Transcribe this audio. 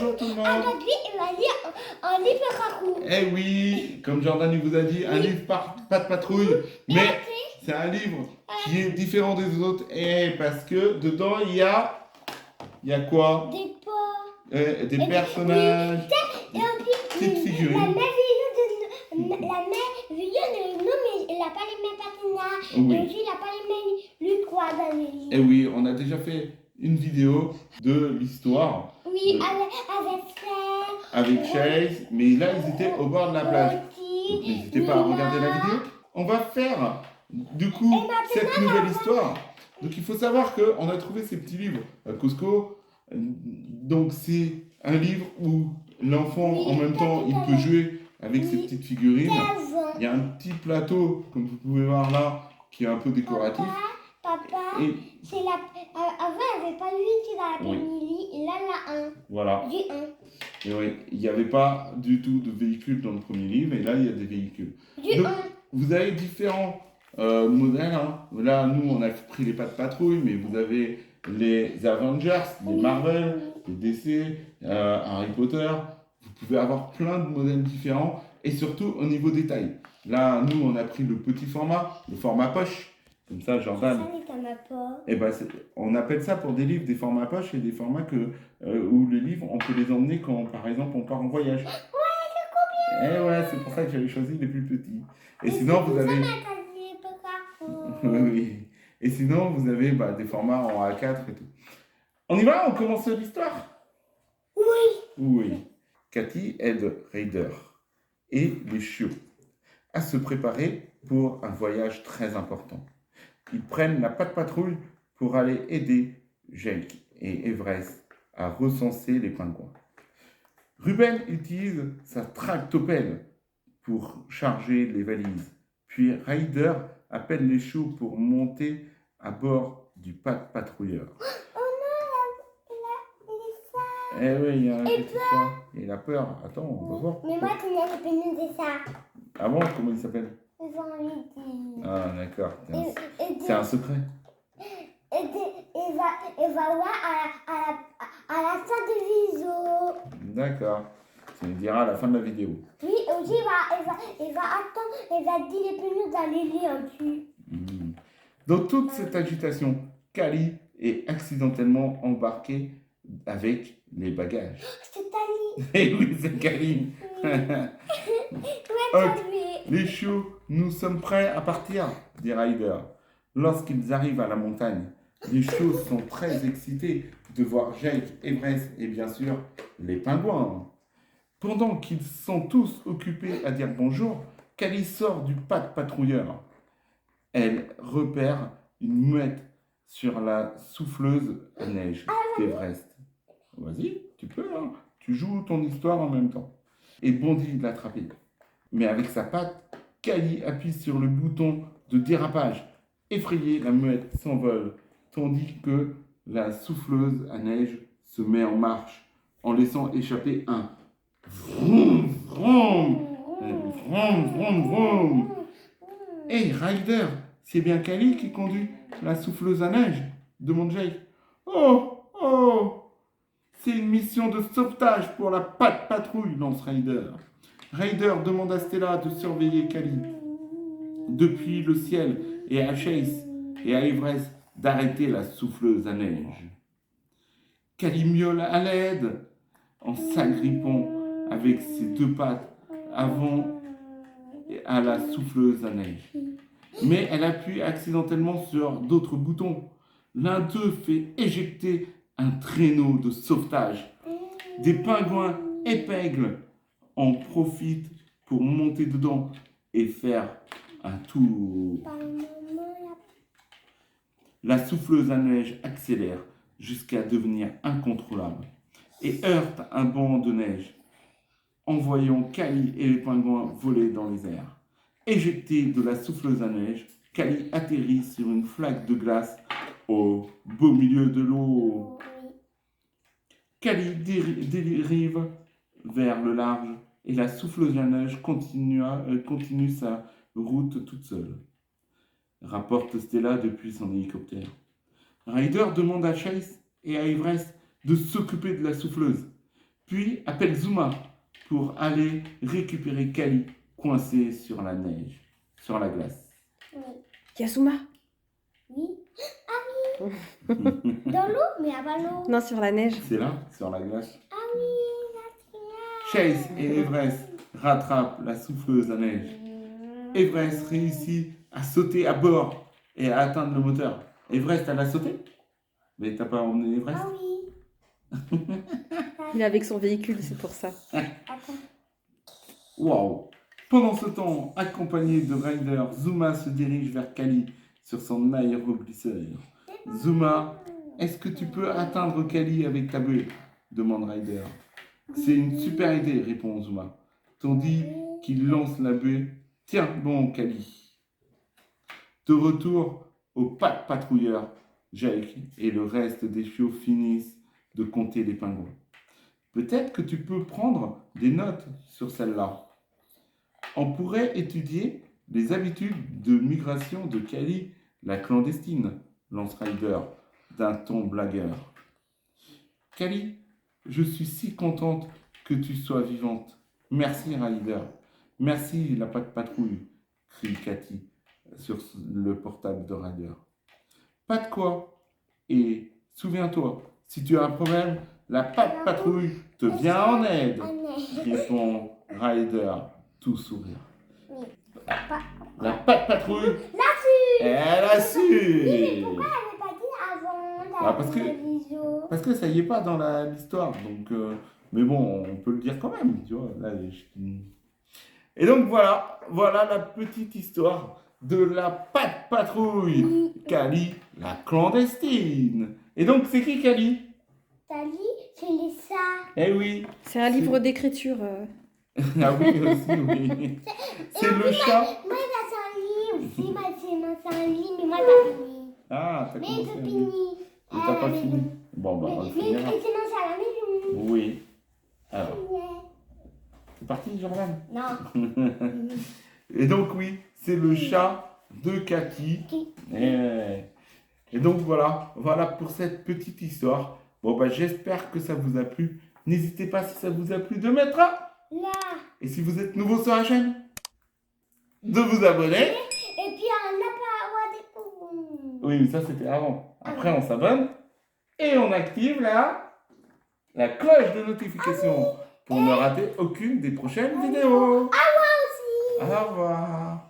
Bonjour tout le monde. Aujourd'hui, il va lire un livre raconte. Eh oui, comme Jordan il vous a dit, un livre pas de patrouille, mais c'est un livre qui est différent des autres. Et parce que dedans il y a quoi? Des pots. Des personnages, Et puis, petites figurines. la merveilleuse de nous, mais il n'a pas les mêmes patinages. Oui. Et aussi, il n'a pas les mêmes luttes quoi dans les livres. Et oui, on a déjà fait une vidéo de l'histoire. Oui, de- avec Claire. avec Chase, mais là ils étaient au bord de la plage. Donc n'hésitez pas à regarder la vidéo. On va faire du coup cette nouvelle histoire. Donc il faut savoir qu'on a trouvé ces petits livres à Costco. Donc c'est un livre où l'enfant en même temps il peut jouer avec ses petites figurines. Il y a un petit plateau, comme vous pouvez voir là, qui est un peu décoratif. Papa, Et c'est la... avant, il n'y avait pas lui qui l'a Oui. appelé Milly, et là, il y a un. voilà. Du 1. Et oui, il n'y avait pas du tout de véhicule dans le premier livre, et là il y a des véhicules. Du Donc, 1. vous avez différents modèles. Hein. Là, nous, on a pris les pas de patrouille, mais vous avez les Avengers, les Marvel, les DC, Harry Potter. Vous pouvez avoir plein de modèles différents, et surtout au niveau des tailles. Là, nous, on a pris le petit format, le format poche. Comme ça, Jordan. Ça, les camas Eh ben, on appelle ça pour des livres des formats poche et des formats où les livres, on peut les emmener quand, par exemple, on part en voyage. Eh ouais, c'est pour ça que j'avais choisi les plus petits. Et sinon, vous avez... Oui. Et sinon, vous avez des formats en A4 et tout. On y va? On commence l'histoire? Oui. Oui. Cathy aide Ryder et les chiots à se préparer pour un voyage très important. Ils prennent la patte patrouille pour aller aider Jake et Everest à recenser les pingouins. Ruben utilise sa tractopelle pour charger les valises. Puis Ryder appelle les chiots pour monter à bord du patrouilleur. Eh oui, il y a un petit chat. Il a peur. Attends, on va voir. Mais moi, tu n'avais pas nous ça. Ah bon, comment il s'appelle? Ils ont envie de dire. Ah d'accord, Et c'est un secret. il va voir à la fin de vidéo. D'accord. Tu me diras à la fin de la vidéo. Oui, aussi, il va attendre, il va dire les pneus dans les lits en dessus. Dans toute cette agitation, Cali est accidentellement embarquée avec les bagages. C'est Tali. Eh oui, c'est Cali. Ouais, Ok. Tali. Les chiots, nous sommes prêts à partir, dit Ryder. Lorsqu'ils arrivent à la montagne, les chiots sont très excités de voir Jake, Everest et bien sûr les pingouins. Pendant qu'ils sont tous occupés à dire bonjour, Cali sort du patrouilleur. Elle repère une mouette sur la souffleuse à neige d'Everest. Vas-y, tu peux, hein. Tu joues ton histoire en même temps. Et bondit l'attraper. Mais avec sa patte, Cali appuie sur le bouton de dérapage. Effrayée, la mouette s'envole, tandis que la souffleuse à neige se met en marche, en laissant échapper un vroom, vroom, vroom, vroom, vroom. Hey, Ryder, c'est bien Cali qui conduit la souffleuse à neige? Demande Jake. Oh, oh, c'est une mission de sauvetage pour la patrouille, lance Ryder. Ryder demande à Stella de surveiller Cali depuis le ciel et à Chase et à Everest d'arrêter la souffleuse à neige. Cali miaule à l'aide en s'agrippant avec ses deux pattes avant à la souffleuse à neige. Mais elle appuie accidentellement sur d'autres boutons. L'un d'eux fait éjecter un traîneau de sauvetage. Des pingouins épingles en profitent pour monter dedans et faire un tour. La souffleuse à neige accélère jusqu'à devenir incontrôlable et heurte un banc de neige, envoyant Cali et les pingouins voler dans les airs. Éjecté de la souffleuse à neige, Cali atterrit sur une flaque de glace au beau milieu de l'eau. Cali dérive vers le large et la souffleuse à neige continue sa route toute seule. Rapporte Stella depuis son hélicoptère. Ryder demande à Chase et à Everest de s'occuper de la souffleuse. Puis appelle Zuma pour aller récupérer Kali coincée sur la neige, sur la glace. Oui. Yasuma. Oui. Ah oui. Dans l'eau, mais à pas l'eau. Non, sur la neige. C'est là, sur la glace. Ah oui, la Chase et Everest rattrapent la souffleuse à neige. Everest réussit à sauter à bord et à atteindre le moteur. Everest, elle a sauté? Mais t'as pas emmené Everest? Ah oui. Il est avec son véhicule, c'est pour ça. Attends. Waouh! Pendant ce temps, accompagné de Ryder, Zuma se dirige vers Kali sur son aéroglisseur. Zuma, est-ce que tu peux atteindre Kali avec ta buée? Demande Ryder. C'est une super idée, répond Zuma, tandis qu'il lance la buée. Tiens, bon, Kali. De retour au pack patrouilleur, Jake et le reste des chiots finissent de compter les pingouins. Peut-être que tu peux prendre des notes sur celle-là. On pourrait étudier les habitudes de migration de Kali, la clandestine, lance Ryder d'un ton blagueur. Kali, je suis si contente que tu sois vivante. Merci Ryder. Merci la patte patrouille, crie Cathy sur le portable de Ryder. Pas de quoi. Et souviens-toi, si tu as un problème, la patte patrouille te vient en aide, répond Ryder, tout sourire. Oui. La patte patrouille, Là-dessus. elle a su. Mais pourquoi elle n'avait pas dit avant Ah, parce que- bisous. Parce que ça y est pas dans l'histoire, donc. Mais bon, on peut le dire quand même, tu vois. Là, Et donc voilà la petite histoire de la patte patrouille, Kali, la clandestine. Et donc c'est qui Kali? Tali, c'est les ça. Eh oui. C'est un livre d'écriture. Ah oui aussi, oui. C'est le chat. Moi, c'est un livre. Si, moi, c'est un livre, mais moi, j'ai pas fini. Ah, t'as Mais commencé j'ai à lire. fini. Mais t'as pas fini. Bon bah on le Mais finira. sinon, c'est à la maison. Oui. Alors, Ouais. c'est parti Jordan? Non. Et donc oui, c'est le chat de Cathy. Et donc voilà pour cette petite histoire. Bon bah j'espère que ça vous a plu. N'hésitez pas si ça vous a plu de mettre un. Là. Et si vous êtes nouveau sur la chaîne, de vous abonner. Et puis, on n'a pas à avoir des coups. Oui, mais ça c'était avant. Après on s'abonne et on active la cloche de notification pour ne rater aucune des prochaines vidéos. Moi aussi. Au revoir.